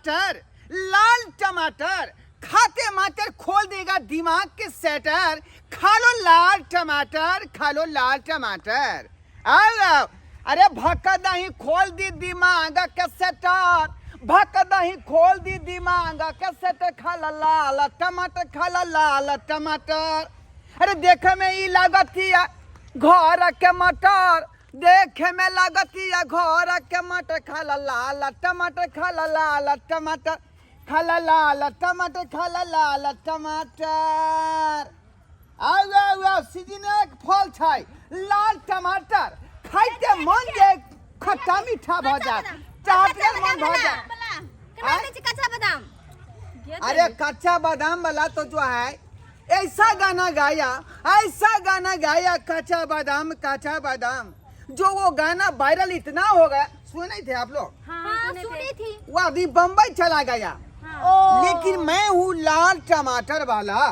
टमाटर, लाल टमाटर, खाते मात्र खोल देगा दिमाग के सेटर। खा लो लाल टमाटर, खा लो लाल टमाटर। अरे भक्का दही खोल दी दिमाग के सेटर, भक्का दही खोल दी दिमाग के सेटर। खा ला लाल टमाटर, खा ला लाल टमाटर। अरे देखे में ही लागतिया घर के मटर, देखे में लागतिया घर के मटर। खा ला लाल टमाटर, खा ला लाल टमाटर, खा ला लाल टमाटर, खा ला लाल टमाटर। आओ सीजन एक फल छै लाल टमाटर, खाइते मन जे खट्टा मीठा भ जात, चाटे मन भ जात। कच्चा बादाम। अरे कच्चा बादाम वाला तो जो है ऐसा गाना गाया, ऐसा गाना गाया कच्चा बादाम, कच्चा बादाम। जो वो गाना वायरल इतना हो गया, सुने नहीं थे आप लोग? हाँ, सुनी थी। वो अभी बम्बई चला गया। लेकिन मैं हूँ लाल टमाटर वाला।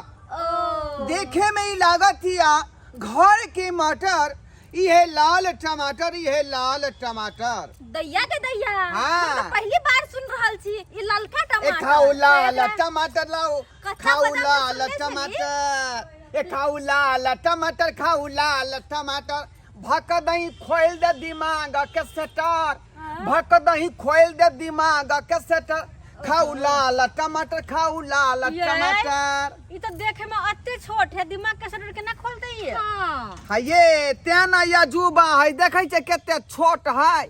देखे में ही लागत थी घर के मटर, ये लाल टमाटर, ये लाल टमाटर। दैया के दैया। हाँ। हम तो पहली बार सुन रहल छी ई ललका टमाटर। खाओ लाल टमाटर लाओ, कच्चा खाओ बादाम लाल तो सुने टमाटर, खाओ लाल टमाटर, खाओ लाल टमाटर। भक दही खोल दे दिमाग के सेटर, भक दही खोल दे दिमाग के सेटर। खाओ लाल टमाटर, खाओ लाल टमाटर। ई तो देखे में अत्ते छोट है, दिमाग के सटर केना खोलते ही है। हाँ। ये तेना या जुबा है, देखे छे केते छोट है।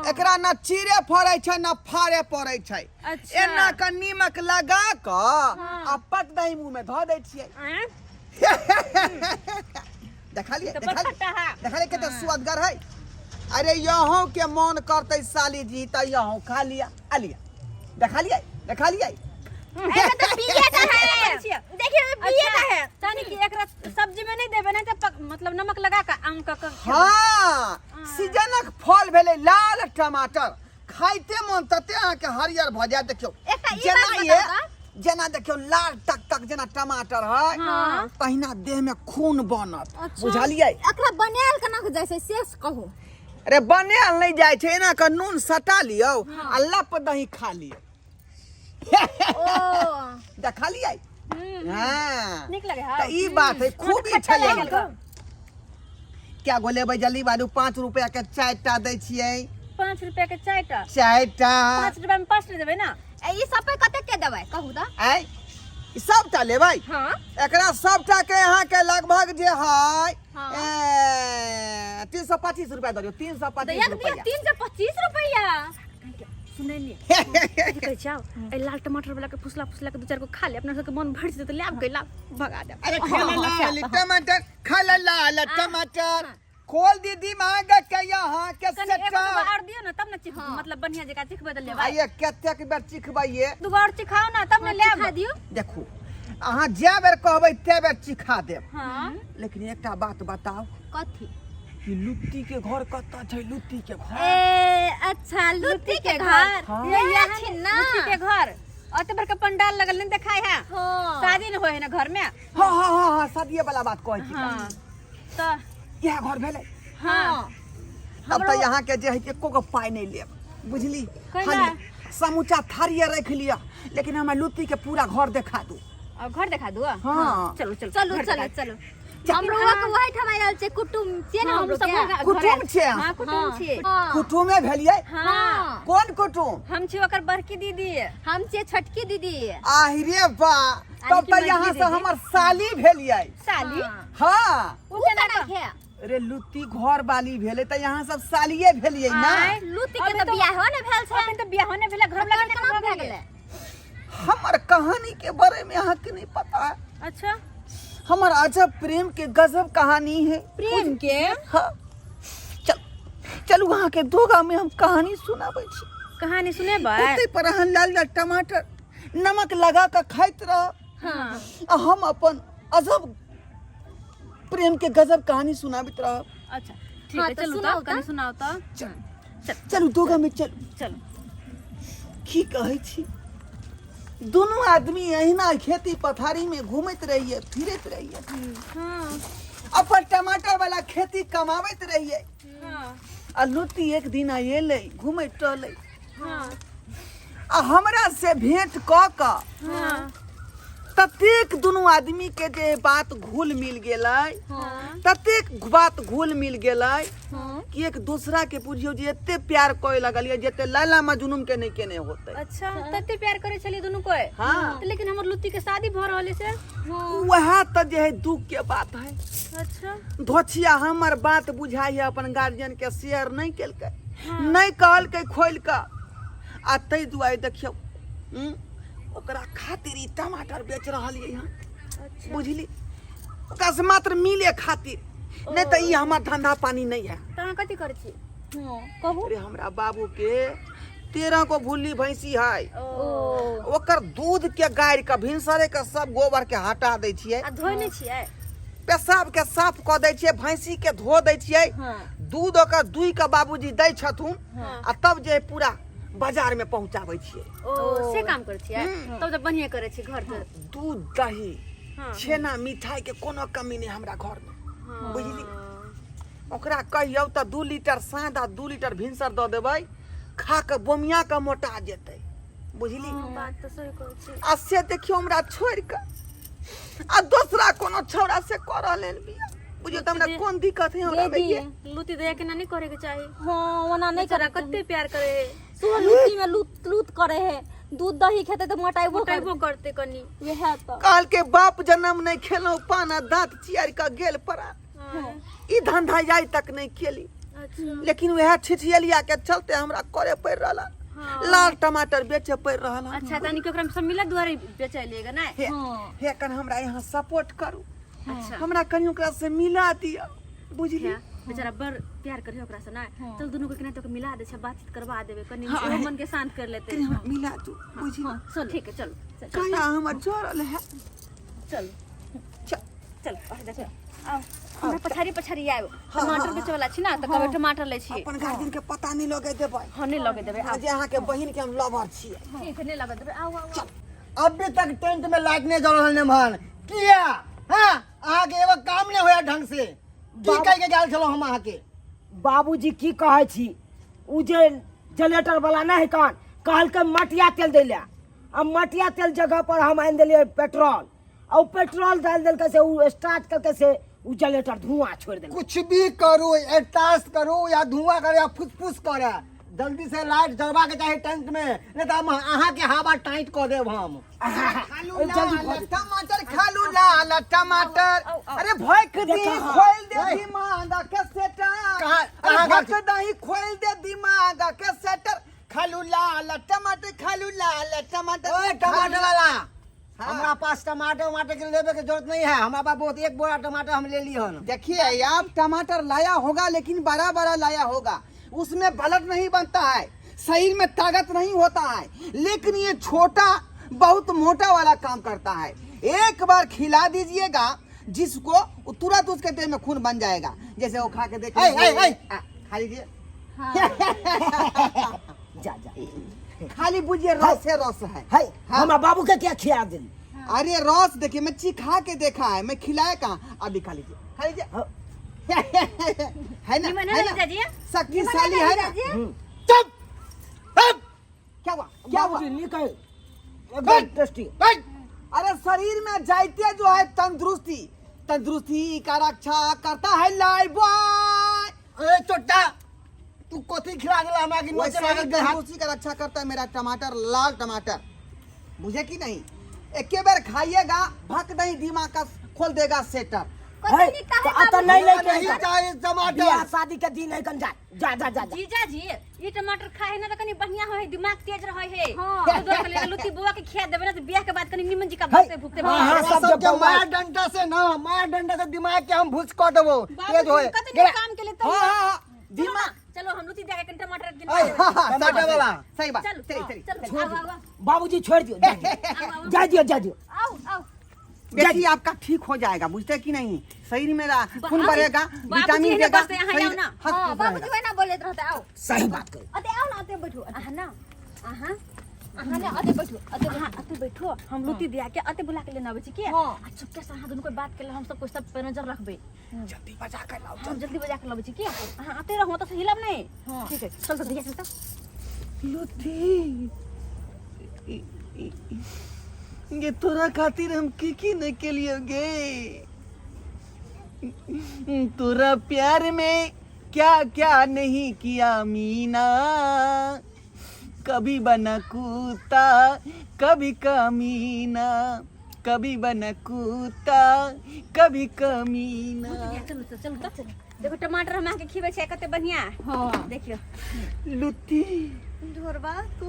एकरा न चीरे फड़े छे न फाड़े पड़े छे। अच्छा। एना के नीमक लगा क आ पक दही मुंह में धो दे छिए। देखा लिए केते स्वादगर है। अरे यहों के मन करते साली जी त यहों खा लिया, आ लिया। देखा लिया, देखा लिया। ऐसा तो बिया का है। देखिए बिया का है। तानी कि एकरा सब्जी में नहीं देबे, नहीं तो मतलब नमक लगा के आम का हाँ, सीजनक फल भेले लाल टमाटर। खाइते मन तते अहाँ के हरियर भ जाय। देखियो जना ये, जना देखियो लाल टक टक जना टमाटर है। हाँ। तहिना देह में खून बनत। अच्छा। बुझलियै? एकरा बनाल केना हो जैसे शेष कहू। अरे बनाल नहीं जाय छे, एना के नून सटा लियो आ लप दही खा लियो। देखा लिया। हाँ, निक लगे तो ई बात है, खूब अच्छा लगे। क्या बोले भाई जल्दी बालू 5 रुपया के चाय टा दे छिए। 5 रुपया के चाय टा। 5 रुपया में 5 देबे ना। ई सब पे कते के देबै कहू त। आई सबटा लेबै। हाँ। एकरा सबटा के यहाँ के लगभग जे है हाँ। 325 रुपया दो। 325 दैया रुपया। 325 रुपया। सुने नहीं कहै जाओ ए लाल टमाटर वाला के फुसला फुसला के दो चार को खा ले, अपना सब के मन भर जेते, ले आब गइला भगा दे। अरे खा ला लाल टमाटर, खा ला लाल टमाटर। खोल दी दिमाग के यहाँ के कने एगो सेटा। और दियो ना, तब ना चिख मतलब बढ़िया जगह चिख बदल लेबा। आइए कतेक बेर चिखबैये। दू और चिखाओ ना, तब ना ले खा दियो। देखू अहाँ जे बेर कहबै ते बेर चिखा देब। हां। लेकिन एकटा बात बताओ कथी? कि लुत्ती के घर कत्ता छै? लुत्ती के घर ए अच्छा लुत्ती के घर। हाँ। ये यहाँ छिन्ना लुत्ती के घर अते बड़का पंडाल लगल नहीं देखाय है। हाँ। शादी न होय है ना घर में। हाँ हाँ हाँ हाँ शादी वाला बात कहै छी। हां तो यह घर भेलै। हाँ। तब तो यहाँ के जे है एको गो पाई नहीं लेब, बुझली? कैला? खाली समूचा थारिये रख लिया, लेकिन हमरा लुत्ती के पूरा घर देखा दू। और घर दिखा दो। हाँ। चलो चलो चलो घर चलो दिखा। चलो। हमरो के वही ठमाय आल छै कुटुम छै ना, हमरो सब कुटुम छै। हां कुटुम छी। कुटुमे भेलियै। हां कोन कुटुम? हम छी ओकर बड़की दीदी। हम छै छोटकी दीदी। आहिरे बा, तब तो यहाँ से हमर साली भेलियै। साली हाँ। उ केना है? अरे लुत्ती घर वाली भेले त यहाँ सब सालिये भेलियै ना। लुत्ती के तो बियाह ने भेल छै। अभी तो बियाह होने भेला, घर लगा केना भए गेलै? हमर कहानी के बारे में अहाँ के नहीं पता है। अच्छा हमर अजब प्रेम के गजब कहानी है। प्रेम के? हाँ। चलू वहाँ के दोगा में हम कहानी सुनाबै छी। कहानी सुनेबै? ओते पर अहाँ लाल लाल टमाटर नमक लगा के खाइत रह। हाँ। आ हम अपन अजब प्रेम के गजब कहानी सुनाबित रह। अच्छा ठीक हाँ, है, तो चलू सुनाओ तो कहानी तो। सुनाओ तो। चलू दोगा में चलू। चलो की कहै छी, दोनों आदमी अहिना खेती पथारी में घूमत रहिए, फिरत रहिए। हाँ अपन टमाटर वाला खेती कमावत रहिए। हाँ आ लुत्ती एक दिन अयलै घूमे टहले। हाँ आ हमरा से भेंट क हाँ ततेक दुनू आदमी के जे बात घुल मिल गेलै हाँ ततेक बात घुल मिल गेलै हाँ कि एक दूसरा के बुझियो जे एते प्यार करे लगलिए जेते लैला मजनू के नहीं केने होते। अच्छा तते प्यार करे चली दोनों कोई हाँ। तो लेकिन हमर लुत्ती के शादी भ रहले से वह तो जे है दुख के बात है। अच्छा धोछिया हमर बात बुझाई है अपन गार्जियन के शेयर नहीं केलकै नहीं कहलकै खोल के आ तै दुआरे देखियो ओकरा खातिर ई टमाटर बेच रहलिए यहाँ अच्छा बुझली ओकरा से मात्र मिले खातिर नहीं तो ई हमार धंधा पानी नहीं है। तहां कथि करे छी कहू अरे हमरा बाबू के 13 को भूली भैंसी है ओ ओकर दूध के गाड़ के भिनसरे के सब गोबर के हटा दै छियै आ धोइ नै छियै पेशाब के साफ क दै छियै भैंसी के धो दै छियै हां दूध ओकर दुई के बाबूजी दै छथुन आ तब जे पूरा बाजार में पहुंचाबै छियै। ओ से काम करे छियै तब त बढ़िया करे छी घर के दूध दही हाँ। छेना मिठाई के कोनो कमी नहीं हमरा घर में बुझली ओकरा कहियो त 2 लीटर सादा 2 लीटर भिनसर द देबै खा के बोमिया के मोटा जेतै बुझली। बात त सही कहै छी आ से देखियो हमरा छोड़ के आ दूसरा कोनो छौड़ा से करलेन बिया बुझियो त हमरा कोन दिक्कत है हमरा में लुत्ती दया के नहीं करे के चाही हाँ ओना नहीं बेचारा कते प्यार करे सुन लुत्ती में लूट लूट करे है दूध दही खेते तो मोटाइबो मोटाइबो करते कनी यह तो काल के बाप जन्म नहीं खेलो पाना दांत चियार का गेल पड़ा ई धंधा जाय तक नहीं खेली अच्छा लेकिन वह छिछियलिया के चलते हमरा करे पड़ रहला लाल टमाटर बेचे पड़ रहला। अच्छा तनी के ओकरा में सब मिला दुआरे बेचे लेगा ना हे कन हमरा यहाँ सपोर्ट करू अच्छा हमरा कनी ओकरा से मिला दिया बुझली बेचारा बड़ प्यार करे ओकरा से ना चल दोनों को केना तो मिला दे छै बातचीत करवा देबे कनी ओहो मन के शांत कर लेते कनी हमरा मिला दू बुझली चल ठीक है चलो कहिया हमर जोड़ल है चल चल चल आ जा आओ हमरा पछारी पछारी आयो टमाटर बेचे वाला छी ना त कबे टमाटर ले छी अपन गार्जियन के पता नहीं लगे देबै हां नहीं लगे देबे आज अहाँ के बहिन के हम लवर छियै ठीक है नहीं लगे देबे आओ आओ अभी तक टेंट में लाइट नहीं जल रहल मन किया हां आगे एगो काम नहीं होया ढंग से की कह के गेल छलो हम आके बाबूजी की कहे छी उ जे जनरेटर वाला नहीं कान कहल के मटिया तेल दैले अब मटिया तेल जगह पर हम आन देलिए पेट्रोल और पेट्रोल डाल देल के से उ स्टार्ट करके से उ जनरेटर धुआं छोड़ देल कुछ भी करो एटास्ट करो या धुआं करे या फुसफुस करे जल्दी से लाइट जलवा के चाहे टेंट में नहीं तो हम अहाँ के हवा टाइट कर देब हम खालू लाल टमाटर खालू लाल टमाटर अरे भोक दी खोल दे दिमाग के सेटर भोक दही खोल दे दिमाग के सेटर खालू लाल टमाटर ओए टमाटर वाला हमरा पास टमाटर के लेवे के जरूरत नहीं है हमारे पास बहुत एक बोरा टमाटर हम ले लिए हन देखिए आप टमाटर लाया होगा लेकिन बड़ा बड़ा लाया होगा उसमें ब्लड नहीं बनता है शरीर में ताकत नहीं होता है लेकिन ये छोटा बहुत मोटा वाला काम करता है एक बार खिला दीजिएगा जिसको तुरंत उसके पेट में खून बन जाएगा जैसे वो खा के देखिए खा लीजिए जा जा खाली बुझिए रस है रस है हमारा बाबू के क्या खिया दिल अरे रस देखिए मैं चिखा के देखा है मैं खिलाया कहाँ अभी खा लीजिए है ना शक्तिशाली है ना चुप क्या हुआ क्या हुआ निकल एकदम टेस्टी अरे शरीर में जाते जो है तंदुरुस्ती का रक्षा करता है लाइफ बॉय ए चोटा तू कोथी खिला गेला हमरा के वैसे नोचे लागल देह तंदुरुस्ती का रक्षा करता है मेरा टमाटर लाल टमाटर बुझे कि नहीं एक बार खाइएगा भक नहीं दिमाग का खोल देगा सेटर आता नहीं लेके नहीं चाहिए टमाटर बियाह शादी के दिन है कन जा जा जा जा जीजा जी ये टमाटर खाए ना त कनी बढ़िया होय दिमाग तेज रहे है तो दो के लुत्ती बुआ के खिया देबे ना तो बियाह के बाद कनी निमन जी का भूखते भूखते हाँ, सब सब के जब माया डंडा से ना माया डंडा से दिमाग के हम भुज कर देबो तेज होए कतनी काम के लिए तो हाँ दिमाग चलो हम लुत्ती दे के टमाटर गिन टमाटर वाला सही बात चलो चलिए चलो आओ आओ बाबूजी छोड़ दियो जा दियो आओ आओ देखिए आपका ठीक हो जाएगा बुझते कि नहीं शरीर मेरा खून बढ़ेगा विटामिन बाबूजी देगा बस यहाँ आओ ना हां बाबूजी वही ना बोले रहते आओ सही बात कर अते आओ ना अते बैठो आहा ना आहा आहा ना अते बैठो अते बैठो हम लुत्ती दिया के अते बुला के लेना आवे छी के हाँ। आ चुपके से हां दोनों कोई बात कर हम सब कोई सब पे नजर रखबे जल्दी बजा कर लाओ हम जल्दी बजा के लावे छी के हां आते रहो तो हिलब नहीं ठीक है चल तो दिया चल तो लुत्ती ये तोरा खातिर हम की नहीं के लिए गे। तोरा प्यार में क्या क्या नहीं किया मीना, कभी बना कूता कभी कमीना, कभी बना कूता कभी कमीना। चलो चलो चलो देखो टमाटर हम आके खिबै छै कते बढ़िया। हां देखियो लुत्ती ढोरबा तू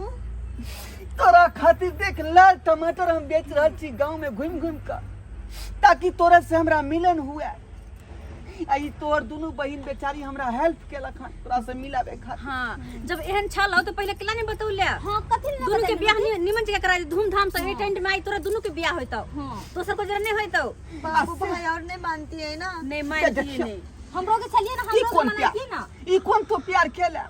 तोरा खातिर देख लाल टमाटर हम बेच रहल छी गांव में घूम घूम कर, ताकि तोरा से हमरा मिलन हुए। आई तोर दोनों बहन बेचारी हमरा हेल्प केलक हन तोरा से मिलावे खातिर। हां जब एहन छल हो तो पहले केला नहीं बतौले। हां कथि न दोनों के बियाह निमन जगह करा धूमधाम से टेंट में आई तोरा दोनों के बियाह होइतो। दोसर को जरा नहीं होइतो। बाबू भाई और नहीं मानती है ना। नहीं मानती है नहीं। हमरो के चलिए ना ई हम कौन लोग प्यार मनाती ना। ई कौन तो प्यार केला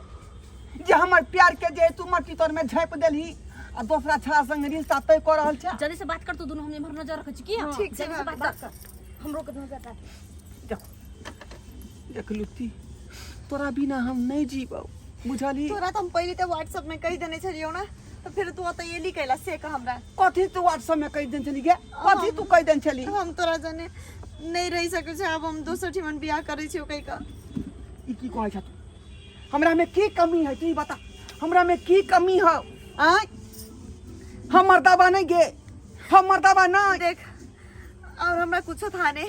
जे हमर प्यार के जे तू मट्टी तोर में झाँप देलही आ दूसरा छड़ा संग रिश्ता तय कर रहल छ। जल्दी से बात कर, तो दोनों हमने भर नजर रखे छी की। ठीक छै, जल्दी से बात कर। हमरो के नजर डाल। देखो देख लुत्ती तोरा बिना हम नहीं जीबौ बुझली। तोरा तो हम पहले तो व्हाट्सएप में कह देने छलियो ना, तो फिर तू तो ये लिखैला से कह हमरा। कथी तू व्हाट्सएप में कह देन छली गे, कथी तू कह देन छली। हम तोरा जाने नहीं रह सकै छै, अब हम दोसर ठिमन बियाह करै छियो कहि का। ई की कहै छ तू, हमरा में की कमी है तू ही बता, हमरा में की कमी है। आय हम मर्दाबा नहीं गे, हम मर्दाबा नहीं। देख और हमरा कुछो था ने,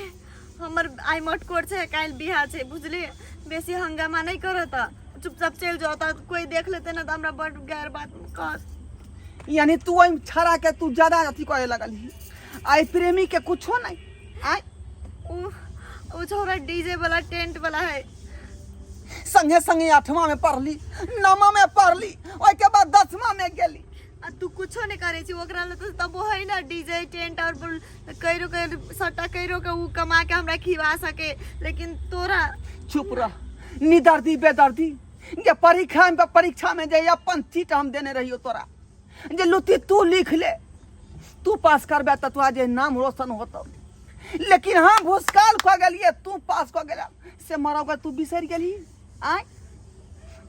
हमर आई मटकोर छै काल बियाह छै बुझली। बेसी हंगामा नहीं करत, चुपचाप चल जाता। कोई देख लेते ना तो हमरा बड़ गैर बात कर। यानी तू ओइ छड़ा के तू ज्यादा अथी करे लगल ही। आई प्रेमी के कुछो नहीं। आय उ छोरा डीजे वाला टेंट वाला है। संगे संगे 8वां में पढ़ली, 9वां में पढ़ली, ओइ के बाद 10वां में गेली। आ तू कुछो नहीं करे छी, ओकरा ल तो तब है ना डीजे टेंट और कइरो के सट्टा कइरो के उ कमा के हमरा खिवा सके। लेकिन तोरा चुप रह निदर्दी बेदर्दी। ये परीक्षा में जे अपन सीट हम देने रहियो तोरा, जे लुत्ती तू लिख ले, तू पास करबे त तोरा जे नाम रोशन होतो। लेकिन हम भूसकाल ख गेलिए, तू पास ख गेला से मरब तू बिसर गेली। आय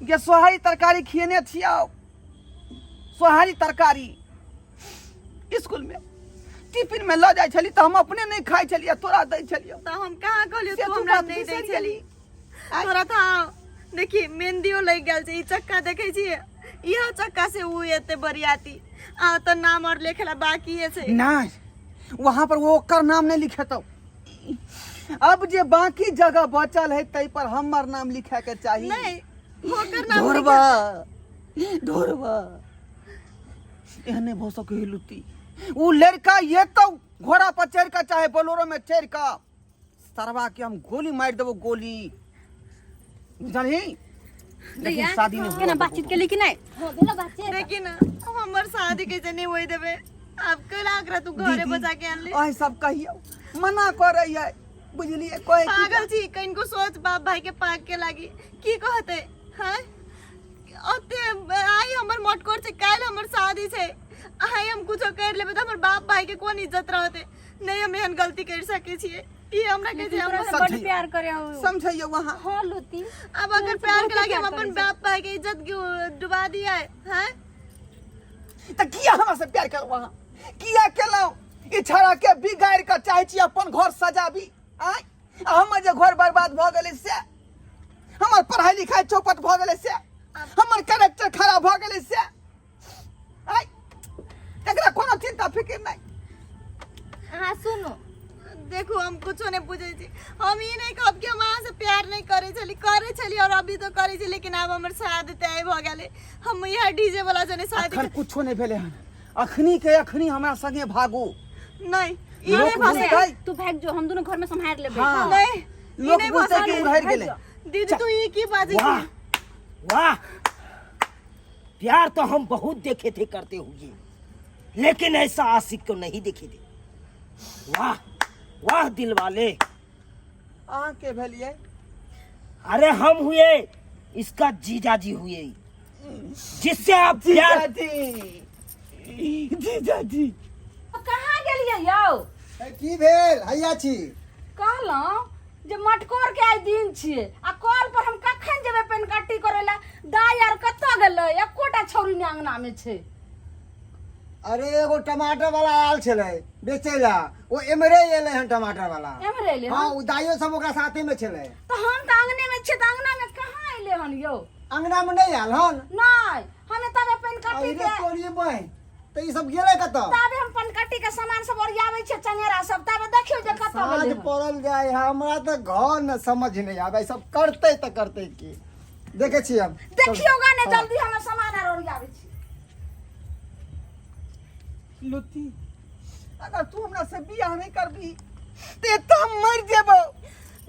ये सोहारी तरकारी खिएने छियौ, सोहारी तरकारी स्कूल में टिफिन में ल जाय छली त हम अपने नहीं खाई छलिए, तोरा दै छलियो। तो हम कहाँ कहलियो से तू तू हमरा बात नहीं बिसरि दै छली। आय। तोरा था देखी मेहंदियो लग गेल छै, ई चक्का देखे छी, इहा चक्का से उ एते बरियाती आ तो नाम और लिखेला बाकी है छै। नहीं वहां पर वो ओकर नाम नहीं लिखे तो। अब जे बाकी जगह बचल है तै पर हमर नाम लिखे के चाहिए। नहीं ओकर नाम ढोरबा ढोरबा एहने भो सके है लुत्ती। उ लड़का ये तो घोड़ा पर चढ़ कर चाहे बोलेरो में चढ़ कर सरवा के हम गोली मार देबो, गोली जानी। लेकिन शादी नहीं केना हो बातचीत के लेकिन नहीं हो गेला बात। लेकिन हमर शादी कैसे नहीं होई देबे। अब कल आगरा तू घरे बजा के आन ले। ओही सब कहियो मना करे है बुझलिए। कोई पागल छी कहीं को सोच बाप भाई के पाक के लागी की कहते हैं। ओते आई हमर मटकोर से काल हमर शादी छे, आई हम कुछ कर लेबे तो हमर बाप भाई के कोन इज्जत रहते। नहीं हम एहन गलती कर सके छिए। ई हमरा के जे हमरा से बड़ प्यार करे हो। समझियो वहां। हां लुत्ती अब अगर प्यार के लागी हम अपन बाप भाई के इज्जत डुबा दिया है त किया हमरा से प्यार कर वहां किया केलौ। ई छड़ा के बिगाड़ के चाहे छी अपन घर सजाबी। आय हम जे घर बर्बाद भ गेलै से, हमर पढ़ाई लिखाई चौपट भ गेलै से, हमर कैरेक्टर खराब भ गेलै से। आय एकरा कोनो चिंता फिक्र नहीं। हाँ सुनो देखो हम कुछ नहीं पूछे छी। हम ये नहीं कहब कि हम अहाँ से प्यार नहीं करे छली और अभी तो करे छी। लेकिन अब हमर शादी तय भ गेले। हम यहाँ डीजे वाला जने शादी अखन कुछो नहीं भेले हन। अखनी के अखनी हमरा संगे भागो। नहीं ई लोग नहीं भागे। बुझतै। तू भाग जो, हम दोनों घर में संभाल लेबे। हाँ। नहीं ई लोग नहीं बुझतै कि भागे। उधर गेले। दीदी तू ये की बाजी वाह की? वाह, प्यार तो हम बहुत देखे थे करते हुए, लेकिन ऐसा आशिक को नहीं देखे थे। वाह वाह दिल वाले। अहाँ के भेलिए? अरे हम हुए इसका जीजाजी हुए, जिससे आप प्यार। जीजाजी कहाँ गेलियै यौ? की भेल हैया छी। कहलौं जे मटकोर के आइ दिन छियै आ कॉल पर हम कखन जेबै पेनकट्टी करै ला। दाई आर कतऽ गेलै? एकोटा छौरी ने अंगना में छै। अरे एगो टमाटर वाला आयल छले बेचेला वो एमरे एले हन टमाटर वाला एमरे ले हाँ उ दाइयो सब ओकरा साथे में छले तो हम तो आंगने में छे, तो आंगना में कहाँ अइले हन यो? अंगना में नहीं आयल हन नहीं, हमें तबे पेन काटी अरे के तोरी बहन तो ई सब गेले कत तबे हम पेन काटी के सामान सब ओरियावे छे, चंगेरा सब, तबे देखियो जे कत साँझ गेले। पड़ल जाए हमरा तो घर न समझ नहीं आवे सब करते तो करते की देखे छी हम देखियो गाने हाँ। जल्दी हमें सामान आर ओरियावे छे। लुती अगर तू हमरा से बियाह नहीं करबी ते तो हम मर जेबो।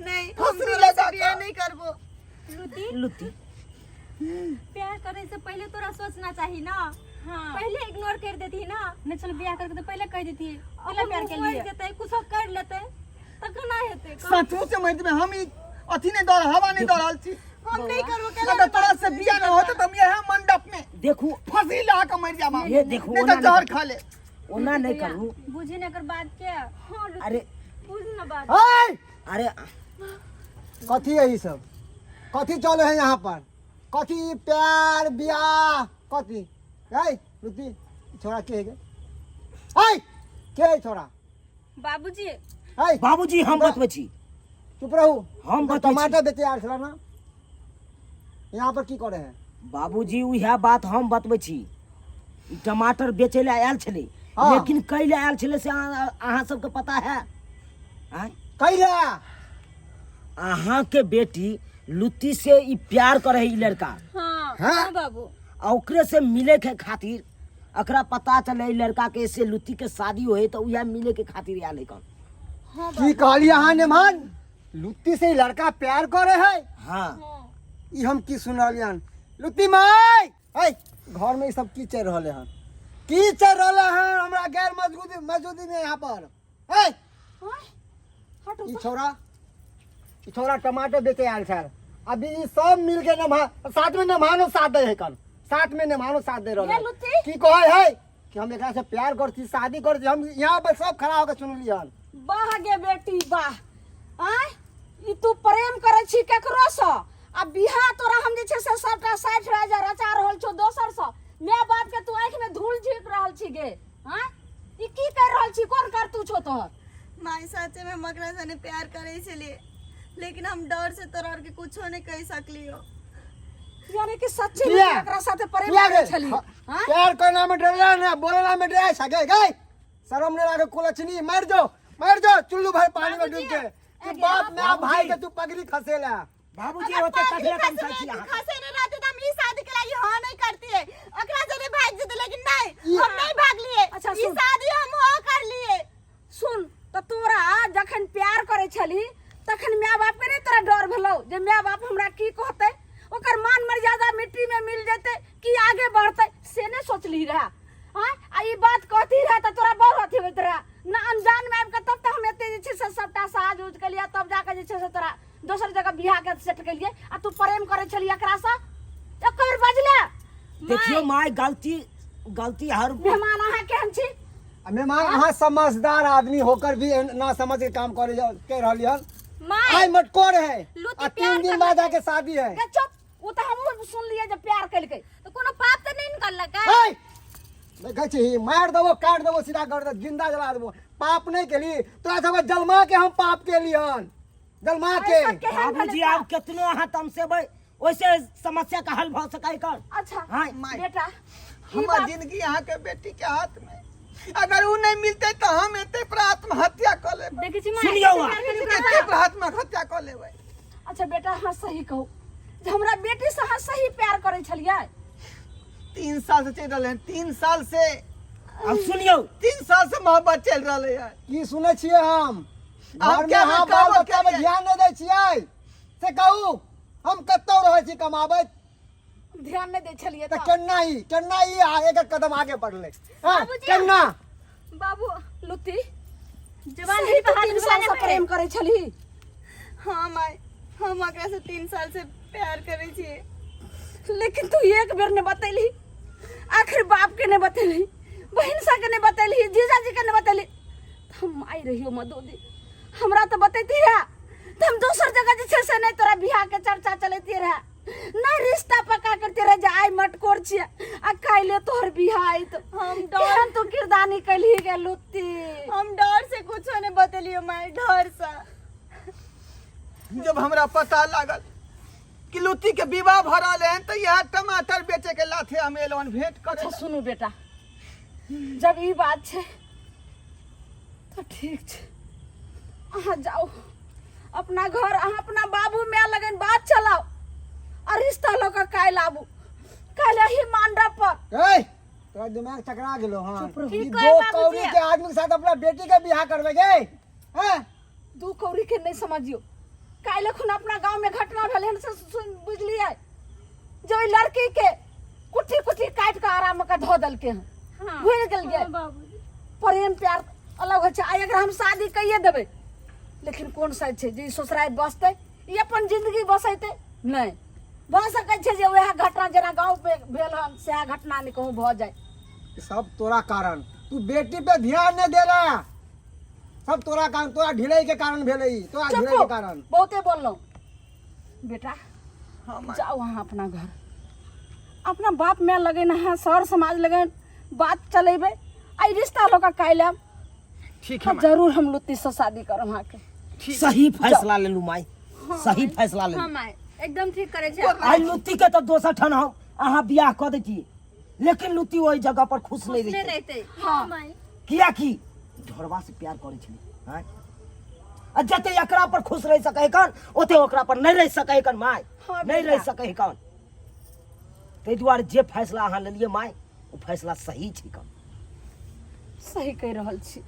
नहीं हम फंसी तोरा लगा से बियाह कर। नहीं करबो। लुती प्यार करे से पहले तोरा सोचना चाहिए ना। हाँ। पहले इग्नोर कर देती ना, नहीं चल बियाह करके तो पहले कह देती पहले प्यार के लिए देते कुछ कर लेते तब ना हेते। सचमुच से मत में हम ई अथी ने दौड़ हवा नहीं दौड़ल छी। हम नहीं करबो अगर तोरा से बियाह न होते तो हम यह मंडप में देखू फांसी लगा के मर जाबा। ये देखो, नहीं ओना तो नहीं जहर कर- खा ले। ओना नहीं करू। बुझी न कर बात के। हाँ अरे बुझ न बात। हाय अरे कथी है ई सब कथी चले है यहाँ पर कथी प्यार बियाह कथी है रुति छोरा के है हाय के है छोरा बाबूजी हाय बाबूजी हम बतबै छी। चुप रहू हम तो बतबै छी। टमाटर बेचे आर छला ना यहाँ पर की करे हैं बाबूजी उहे बात हम बतबै छी। ई टमाटर बेचे ले आयल छले, हाँ। लेकिन कैले आयल छले से अहाँ सबके पता है? आय कैले अहाँ के बेटी लुत्ती से ई प्यार करे है ई लड़का, हाँ हाँ? हाँ बाबू। आ ओकरे से मिले के खातिर अकरा पता चले ई लड़का के से लुत्ती के शादी होए तो उहे मिले के खातिर आयल है कौन। की कहली अहाँ ने मान लुत्ती से ही लड़का प्यार करे है हाँ ई हम की सुनलियन लुत्ती माई है घर में ई सब की चल रहले हन की चल रहले हन हमरा गैर मौजूदी में यहाँ पर है ई छोरा टमाटर बेचे आयल छल अभी ई सब मिल के साथ में नमानो साथ दे है कन साथ में नमानो साथ दे रहले ये लुत्ती? की कहे है कि हम एकरा से प्यार करती शादी करती हम यहाँ पर सब खड़ा होकर सुनलियन बाह गे बेटी बाह। आय ई तू प्रेम करे छी केकरो से आ बिहा तोरा हम जे छै से सबटा 60,000 रचा रहल छौ दोसर से मैं बाप के तू आंख में धूल झीक रहल छी गे। हां ई की कर रहल छी कोन कर तू छो तोहर? माई सच्चे में मकरा से प्यार करे छलिए, लेकिन हम डर से तोरा के कुछो नहीं कह सकलियो। यानी कि सच्ची में किया? एकरा साथे प्रेम किया करे गे? छली। हां प्यार करना में डरना ना बोलना में डरे सके गए शर्म नहीं लागे कुलचनी मर जाओ चुल्लू भाई पानी में डूब के तू बाप में आ भाई के तू पगड़ी खसेला बाबूजी होते तकले कम सही छी अहाँ। खसे ने रहते त हम ई शादी के लागि हां नहीं करती है। अकरा से भाग जेते, लेकिन नहीं हम नहीं भाग लिए। अच्छा, ई सुन। शादी हम हो कर लिए। सुन तो तोरा जखन प्यार करे छली तखन माय बाप के नहीं तोरा डर भेलौ जे माय बाप हमरा की कहते ओकर मान मर्यादा मिट्टी में मिल जेते कि आगे बढ़ते से नहीं सोचली रहा। हां आ ई बात कहती रहा त तोरा बहुत अथी होइत रहा ना अनजान में आब के तब तक हम एते जे छै से सबटा साज उज के लिए तब जाके जे छै से तोरा दोसर जगह बियाह के सेट के लिए आ तू प्रेम करे छली एकरा से एक बेर बजले। देखियो माय गलती हर मेहमान अहाँ केहन छी? मेहमान अहाँ समझदार आदमी होकर भी ना समझ के काम करे के रहलियन माई आई मटकोर है लुत्ती आ प्यार 3 दिन कर बाद लगे। जाके शादी है के चुप वो तो हम सुन लिए जब प्यार कलके तो कोनो पाप तो नहीं निकल का? हाय देखै छी मार देबो काट देबो सीधा कर दे जिंदा जला देबो पाप नहीं केली तो सब जलमा के हम पाप केलियन जलमा के बाबूजी आप कितनो अहाँ तमसेबै ओइसे समस्या का हल भ सकै कर। अच्छा हाँ बेटा हमार जिंदगी यहाँ के बेटी के हाथ में अगर वो नहीं मिलते तो हम एते पर आत्महत्या कर ले देखै छी सुनियौ एते पर आत्महत्या कर लेबै। अच्छा बेटा हाँ सही कहू जे हमरा बेटी से हाँ सही प्यार करे छलियै 3 साल से चल रहे हैं 3 साल से अब सुनियौ 3 साल से मोहब्बत चल रही है। की सुनै छियै हम आप घर में क्या हाँ कहबो बाल बच्चा में केलियै? ध्यान नहीं दै छियै से कहू हम कतौ रहै छी कमाबै ध्यान नहीं दै छलियै तो त केना ही एक कदम आगे बढ़ले हां बाबूजी, केना बाबू लुत्ती जवान सही तो हाथ 3 में साल से बने प्रेम करे छली। हाँ माई हम अकरा से 3 साल से प्यार करे छिए। लेकिन तू एक बेर ने बतैली आखिर बाप के ने बतैली बहन सा के ने बतैली जीजाजी के ने बतैली हम आई रहियो मदोदी हमरा तो बतैती रहा तो हम दोसर जगह जे छै से नहीं तोरा बियाह के चर्चा चलती रहा नहीं रिश्ता पक्का करते रहे जे आई मटकोर छिया आ काइले तोहर बियाह आई तो हम केहन तो किरदानी कलही गे लुत्ती। हम डर से कुछो नहीं बतलियो माई, डर से। जब हमरा पता लागल कि लुत्ती के विवाह भरा ले तो यह टमाटर बेचे के लाथे हम एलोन भेंट करे। अच्छा सुनू बेटा, जब ई बात छे तो ठीक छे, अहाँ जाओ अपना घर, अहाँ अपना बाबू माय लगन बात चलाओ और रिश्ता लोग काल आबू, काल ही मंडप पर। ए तोरा दिमाग चकरा गेलो हां, चुप ई रहो। दो कौड़ी के आदमी के साथ अपना बेटी के बियाह करबे गे? हैं? दू कौड़ी के नहीं समझियो, काल खुन अपना गांव में घटना भेल हन से बुझलिए, जो ई लड़की के कुटी कुटी काट के आराम के धो दल के हन, भूल गेल गे। प्रेम प्यार अलग है, आइ अगर हम शादी कइए देबे, लेकिन कौन सा छे जे ससुराल बसते, ई अपन जिंदगी बसैते नहीं भ सकै छे जे वह घटना जना गांव पे भेल हन से घटना नहीं कहूं भ जाए। सब तोरा कारण, तू बेटी पे ध्यान नहीं दे रहा, सब तोरा कारण, तोरा ढिलाई के कारण भेलै, तोरा ढिलाई के कारण। बहुते बोललो बेटा, हाँ जाओ वहाँ अपना घर, अपना बाप में लगे ना सर समाज लगे बात चलेबे, आई रिश्ता लोग काल ठीक है जरूर हम लुत्ती से शादी करब वहाँ के। सही फैसला ले लू माई, सही फैसला ले लू। हाँ माय एकदम ठीक करे छे। आई लुत्ती के तो दोसर ठन हम अहाँ बियाह कर देती, लेकिन लुत्ती वही जगह पर खुश नहीं ले रहती। रहते। हाँ। हाँ माय किया कि ढोरवा से प्यार करे छली, हैं? आ जते एकरा पर खुश रह सके कन, ओते ओकरा पर नहीं रह सके कन माई, हाँ नहीं बेटा। रह सके कन। तै दुआरे जे फैसला अहाँ लेलिए माई, वो फैसला सही छी कन। सही कह रहल छी,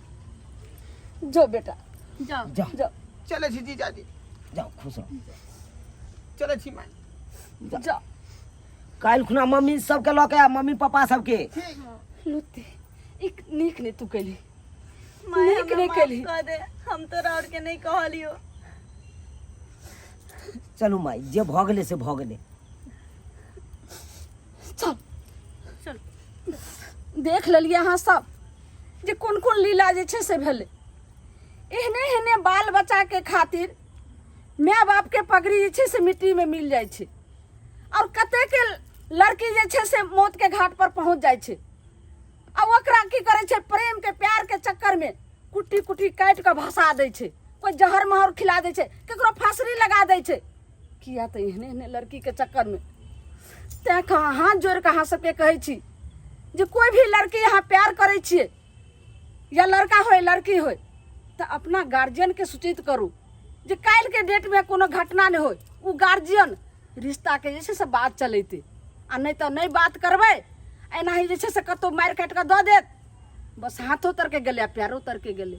जो बेटा जाओ। जाओ जाओ चले छी जीजाजी, जाओ खुश रहो, चले छी माई। जाओ। काल खुना मम्मी सबके लऽ के आ, मम्मी पापा सबके। लुत्ती एक नीक ने तू कैली, माई नीक हमरा नहीं माफ कैली। कर दे, हम तोरा और के नहीं कहलियो। चलू माई, जे भऽ गेलै से भऽ गेलै। चल चल देख लेलिए अहाँ सब जे कोन कोन लीला जे छे से भेले। एहने एहने बाल बच्चा के खातिर माय बाप के पगड़ी जे छे से मिट्टी में मिल जाए छे, और कते के लड़की जे छे से मौत के घाट पर पहुंच जाए छे। अब ओकरा की करे छे, प्रेम के प्यार के चक्कर में कुटी कुटी काट के भसा दे छे, कोई जहर महर खिला दे छे, केकरो फांसरी लगा दे छे। किया तो एहने एहने लड़की के चक्कर में तैं कहा हाथ जोड़ के अहाँ सबके कहै छी जे कोई भी लड़की यहाँ प्यार करे छिए, या लड़का होय लड़की होय, तो अपना गार्जियन के सूचित करू जे काल के डेट में कोनो घटना नहीं होय, उ गार्जियन रिश्ता के जैसे से बात चलेते, आ नहीं तो नहीं बात करबे, एना ही जैसे से कतो मार काट के दो देत, बस हाथों तर के गेले प्यारो तर के गेले।